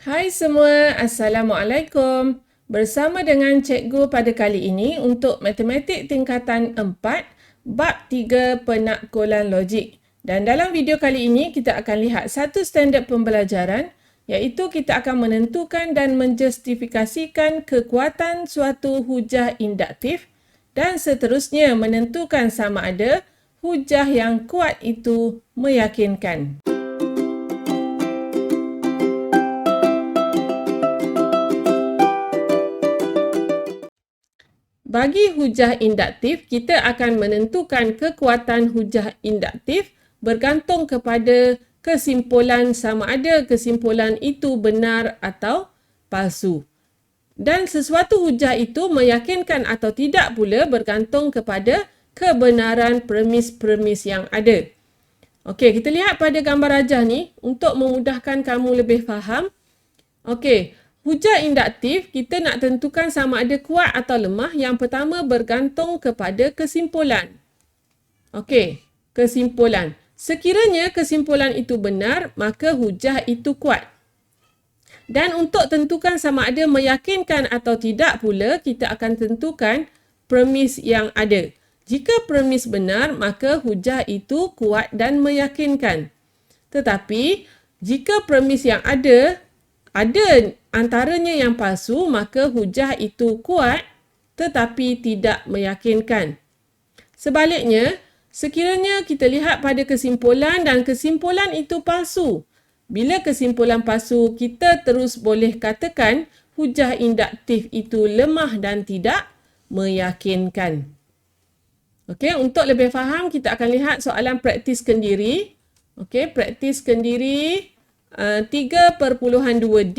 Hai semua, Assalamualaikum. Bersama dengan cikgu pada kali ini untuk matematik tingkatan 4, bab 3 penakkulan logik. Dan dalam video kali ini kita akan lihat satu standard pembelajaran iaitu kita akan menentukan dan menjustifikasikan kekuatan suatu hujah induktif dan seterusnya menentukan sama ada hujah yang kuat itu meyakinkan. Bagi hujah induktif, kita akan menentukan kekuatan hujah induktif bergantung kepada kesimpulan sama ada kesimpulan itu benar atau palsu. Dan sesuatu hujah itu meyakinkan atau tidak pula bergantung kepada kebenaran premis-premis yang ada. Okey, kita lihat pada gambar rajah ni untuk memudahkan kamu lebih faham. Okey, hujah induktif, kita nak tentukan sama ada kuat atau lemah. Yang pertama bergantung kepada kesimpulan. Okey, kesimpulan. Sekiranya kesimpulan itu benar, maka hujah itu kuat. Dan untuk tentukan sama ada meyakinkan atau tidak pula, kita akan tentukan premis yang ada. Jika premis benar, maka hujah itu kuat dan meyakinkan. Tetapi, jika premis yang ada antaranya yang palsu, maka hujah itu kuat tetapi tidak meyakinkan. Sebaliknya, sekiranya kita lihat pada kesimpulan dan kesimpulan itu palsu, bila kesimpulan palsu, kita terus boleh katakan hujah induktif itu lemah dan tidak meyakinkan. Okey, untuk lebih faham, kita akan lihat soalan praktis kendiri. Okey, praktis kendiri 3.2D.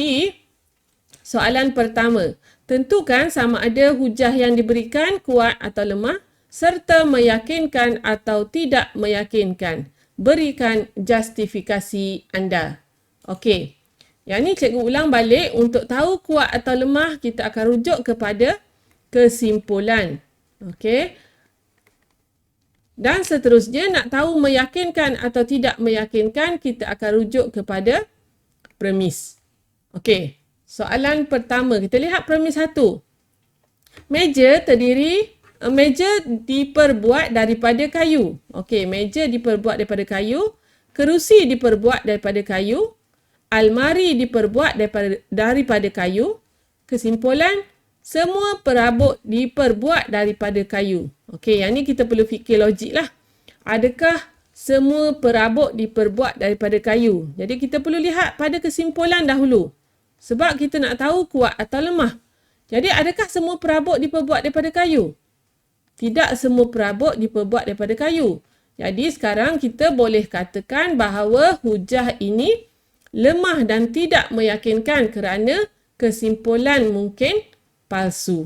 Soalan pertama, tentukan sama ada hujah yang diberikan kuat atau lemah serta meyakinkan atau tidak meyakinkan. Berikan justifikasi anda. Okey. Yang ni cikgu ulang balik, untuk tahu kuat atau lemah kita akan rujuk kepada kesimpulan. Okey. Dan seterusnya, nak tahu meyakinkan atau tidak meyakinkan, kita akan rujuk kepada premis. Okey, soalan pertama. Kita lihat premis 1. Meja diperbuat daripada kayu. Okey, meja diperbuat daripada kayu. Kerusi diperbuat daripada kayu. Almari diperbuat daripada kayu. Kesimpulan, semua perabot diperbuat daripada kayu. Okey, yang ni kita perlu fikir logik lah. Adakah semua perabot diperbuat daripada kayu? Jadi kita perlu lihat pada kesimpulan dahulu. Sebab kita nak tahu kuat atau lemah. Jadi adakah semua perabot diperbuat daripada kayu? Tidak semua perabot diperbuat daripada kayu. Jadi sekarang kita boleh katakan bahawa hujah ini lemah dan tidak meyakinkan kerana kesimpulan mungkin palsu.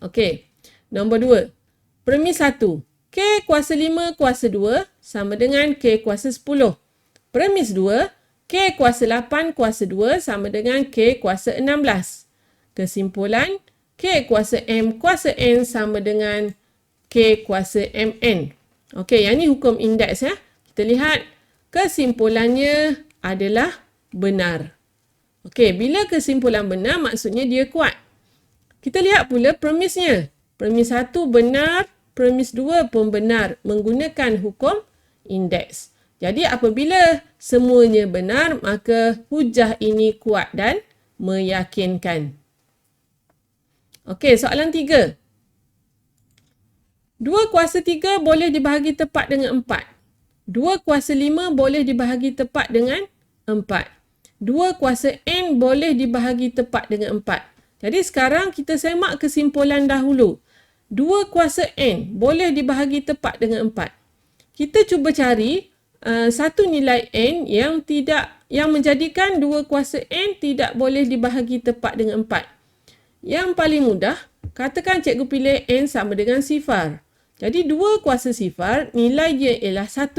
Okey. Nombor 2. Premis 1. K kuasa 5 kuasa 2 sama dengan K kuasa 10. Premis 2. K kuasa 8 kuasa 2 sama dengan K kuasa 16. Kesimpulan, K kuasa M kuasa N sama dengan K kuasa MN. Okey, yang ni hukum indeks ya. Kita lihat kesimpulannya adalah benar. Okey, bila kesimpulan benar maksudnya dia kuat. Kita lihat pula premisnya. Premis 1 benar, premis 2 pun benar menggunakan hukum indeks. Jadi apabila semuanya benar, maka hujah ini kuat dan meyakinkan. Okey, soalan 3. 2 kuasa 3 boleh dibahagi tepat dengan 4. 2 kuasa 5 boleh dibahagi tepat dengan 4. 2 kuasa N boleh dibahagi tepat dengan 4. Jadi sekarang kita semak kesimpulan dahulu. 2 kuasa N boleh dibahagi tepat dengan 4. Kita cuba cari satu nilai N yang menjadikan 2 kuasa N tidak boleh dibahagi tepat dengan 4. Yang paling mudah, katakan cikgu pilih N sama dengan sifar. Jadi 2 kuasa sifar nilai dia ialah 1.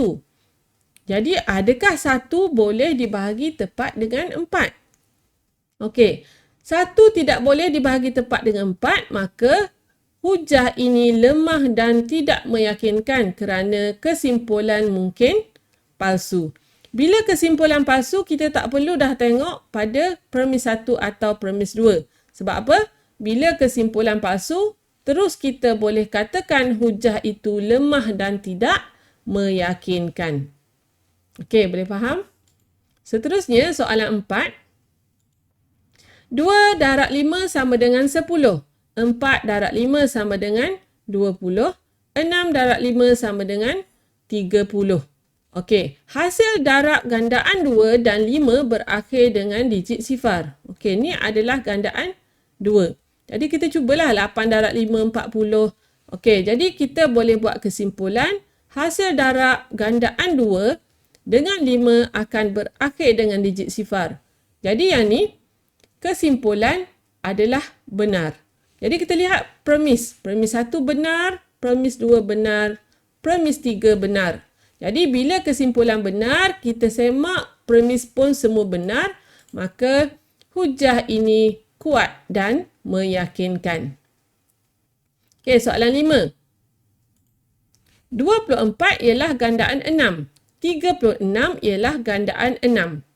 Jadi adakah 1 boleh dibahagi tepat dengan 4? Okey. 1 tidak boleh dibahagi tepat dengan 4, maka hujah ini lemah dan tidak meyakinkan kerana kesimpulan mungkin palsu. Bila kesimpulan palsu, kita tak perlu dah tengok pada premis 1 atau premis 2. Sebab apa? Bila kesimpulan palsu, terus kita boleh katakan hujah itu lemah dan tidak meyakinkan. Okey, boleh faham? Seterusnya, soalan 4. 2 darab 5 sama dengan 10. 4 darab 5 sama dengan 20. 6 darab 5 sama dengan 30. Okey, hasil darab gandaan 2 dan 5 berakhir dengan digit sifar. Okey, ni adalah gandaan 2. Jadi kita cubalah 8 darab 5, 40. Okey, jadi kita boleh buat kesimpulan hasil darab gandaan 2 dengan 5 akan berakhir dengan digit sifar. Jadi yang ni, kesimpulan adalah benar. Jadi kita lihat premis. Premis 1 benar, premis 2 benar, premis 3 benar. Jadi bila kesimpulan benar, kita semak premis pun semua benar, maka hujah ini kuat dan meyakinkan. Okey, soalan 5. 24 ialah gandaan 6. 36 ialah gandaan 6.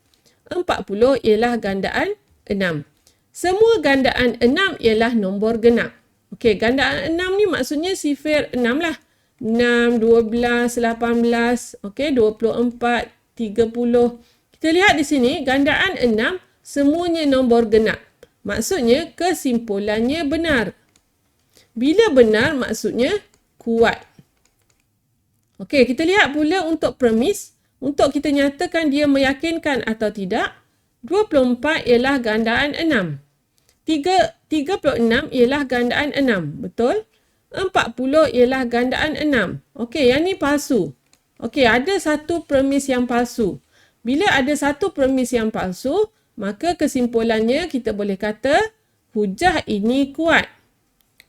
40 ialah gandaan 6. Semua gandaan 6 ialah nombor genap. Okey, gandaan 6 ni maksudnya sifar 6 lah. 6, 12, 18, okey, 24, 30. Kita lihat di sini, gandaan 6 semuanya nombor genap. Maksudnya kesimpulannya benar. Bila benar maksudnya kuat. Okey, kita lihat pula untuk premis. Untuk kita nyatakan dia meyakinkan atau tidak, 24 ialah gandaan 6. 36 ialah gandaan 6. Betul? 40 ialah gandaan 6. Okey, yang ni palsu. Okey, ada satu premis yang palsu. Bila ada satu premis yang palsu, maka kesimpulannya kita boleh kata hujah ini kuat.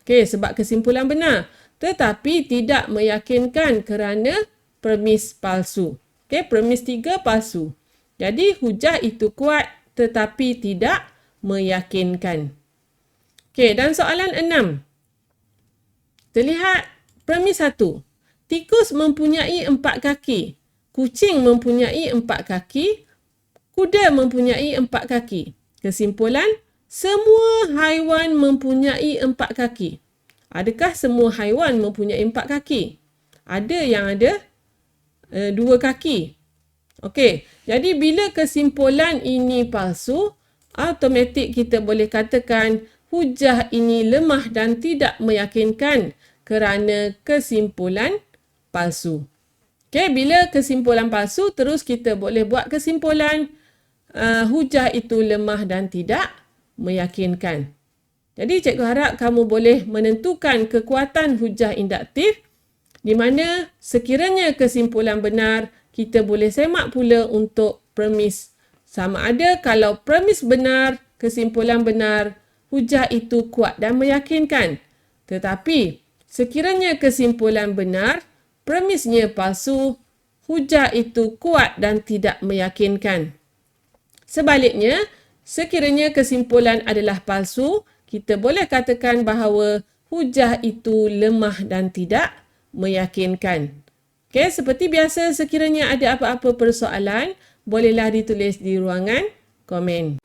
Okey, sebab kesimpulan benar. Tetapi tidak meyakinkan kerana premis palsu. Okey, premis 3 palsu. Jadi hujah itu kuat tetapi tidak meyakinkan. Okey, dan soalan 6. Terlihat premis 1. Tikus mempunyai 4 kaki. Kucing mempunyai 4 kaki. Kuda mempunyai 4 kaki. Kesimpulan, semua haiwan mempunyai 4 kaki. Adakah semua haiwan mempunyai 4 kaki? Ada yang ada 2 kaki. Okey, jadi bila kesimpulan ini palsu, automatik kita boleh katakan hujah ini lemah dan tidak meyakinkan kerana kesimpulan palsu. Okey, bila kesimpulan palsu, terus kita boleh buat kesimpulan hujah itu lemah dan tidak meyakinkan. Jadi cikgu harap kamu boleh menentukan kekuatan hujah induktif di mana sekiranya kesimpulan benar, kita boleh semak pula untuk premis. Sama ada kalau premis benar, kesimpulan benar, hujah itu kuat dan meyakinkan. Tetapi sekiranya kesimpulan benar, premisnya palsu, hujah itu kuat dan tidak meyakinkan. Sebaliknya, sekiranya kesimpulan adalah palsu, kita boleh katakan bahawa hujah itu lemah dan tidak meyakinkan. Okey, seperti biasa, sekiranya ada apa-apa persoalan, bolehlah ditulis di ruangan komen.